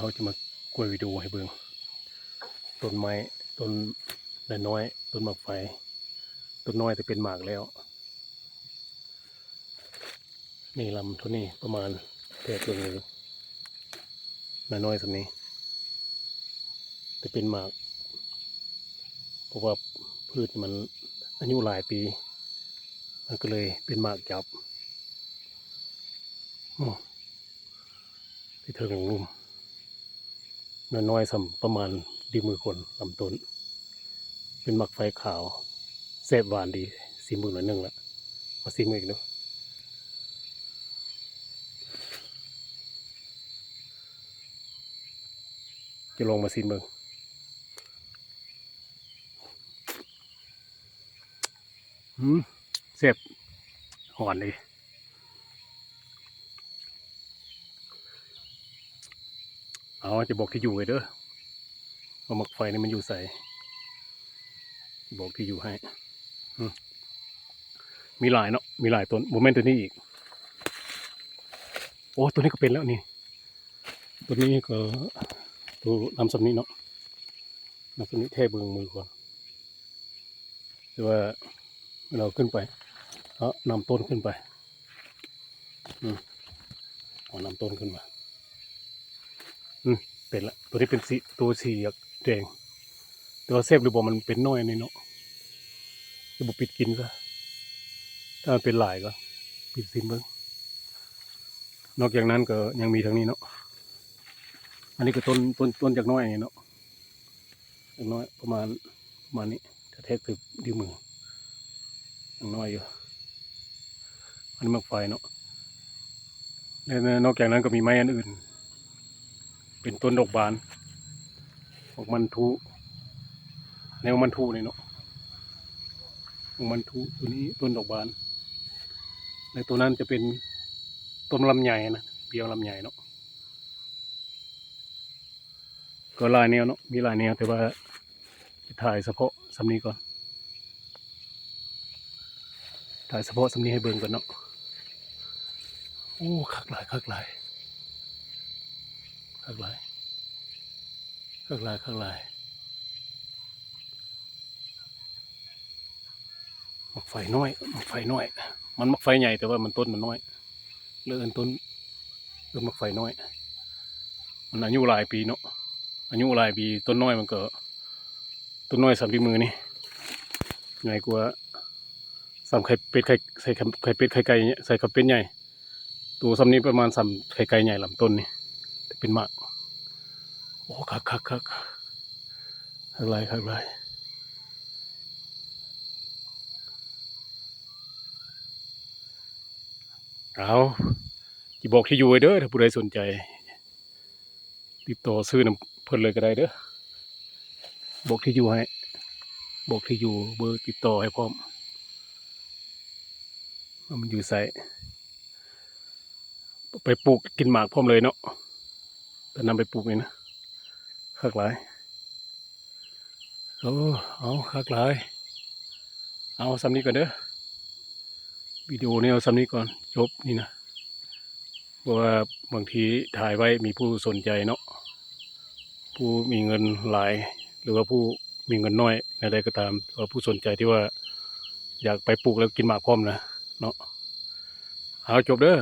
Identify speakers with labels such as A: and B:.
A: เขาจะมากวยวิดีโอให้เบิ่งต้นไม้ต้นน้อยต้นหมากไฟต้นน้อยแต่เป็นหมากแล้วนี่ลำเท่านี้ประมาณแค่ตัวนี้น้อยสักนี้แต่เป็นหมากเพราะว่าพืชมันอายุหลายปีมันก็เลยเป็นหมากจับที่เทิงลุ่มน้อยสัมประมาณดีมือคนลำต้นเป็นหมากไฟขาวแซ่บหวานดีสีมือหน่อยนึงละมาซีมืออีกดูจะลองมาซีมือแซ่บหวานดีเอาจะบอกที่อยู่ไว้เด้อว่าหมากไฟนี่มันอยู่ใส่บอกที่อยู่ให้มีหลายเนาะมีหลายต้นโมเมนต์ตัวนี้อีกโอ้ตัวนี้ก็เป็นแล้วนี่ตัวนี้ก็ตัวนำสำนี้เนาะนำสำนี้แท่เบื้องมือก่อนหรือว่าเราขึ้นไปนำต้นขึ้นไปเอานำต้นขึ้นมาเป็นละตัวนี้เป็นสีตัวสีแดงตัวเซฟหรือบอกมันเป็นน้อยนี่เนาะจะบุปิดกินซะถ้ามันเป็นหลายก็ปิดซิมเบิ้งนอกจากนั้นก็ยังมีทางนี้เนาะอันนี้ก็ต้นจากน้อยนี่เนาะจากน้อยประมาณนี้จะแทกถึงดิ้วมืออย่างน้อยอยู่อันนี้หมากไฟเนาะแล้วนอกจากนั้นก็มีไม้อันอื่นเป็นต้นดอกบานออกมันทูแนวมันทูนี่เนาะมันทูตัวนี้ต้นดอกบานในตัวนั้นจะเป็นต้นลำไยนะเปียวลำไยเนาะก็หลายแนวเนาะมีหลายแนวแต่ว่าถ่ายเฉพาะสำนี้ก่อนถ่ายเฉพาะสำนี้ให้เบิ่งก่อนเนาะโอ้คักหลายหมากไฟน้อยมันหมากไฟใหญ่แต่ว่ามันต้นมันน้อยเลื่อนต้นหมากไฟน้อยมันอายุหลายปีเนาะอายุหลายปีต้นน้อยมันก็ต้นน้อยสามปีมือนี่ใหญ่กว่าสามไข่เป็ดใส่ไข่เป็ดไข่ไก่เนี่ยใส่ไข่เป็ดใหญ่ตัวซ้ำนี้ประมาณสามไข่ไก่ใหญ่ลำต้นนี่เป็นหมากโอ้คักอะไรเอาที่บอกที่อยู่ไว้เด้อถ้าผู้ใดสนใจติดต่อซื้อน้ำเพิ่นเลยก็ได้เด้อบอกที่อยู่ให้บอกที่อยู่เบอร์ติดต่อให้พร้อมมันอยู่ใส่ไปปลูกกินหมากพร้อมเลยเนาะแต่นำไปปลูกเลยนะคักหลายเอาคักหลายเอาซ้ำนี้ก่อนเด้อวิดีโอนี้เอาซ้ำนี้ก่อนจบนี่นะเพราะว่าบางทีถ่ายไว้มีผู้สนใจเนาะผู้มีเงินหลายหรือว่าผู้มีเงินน้อยอะไรก็ตามหรือผู้สนใจที่ว่าอยากไปปลูกแล้วกินหมากพร้อมนะเนาะเอาจบเด้อ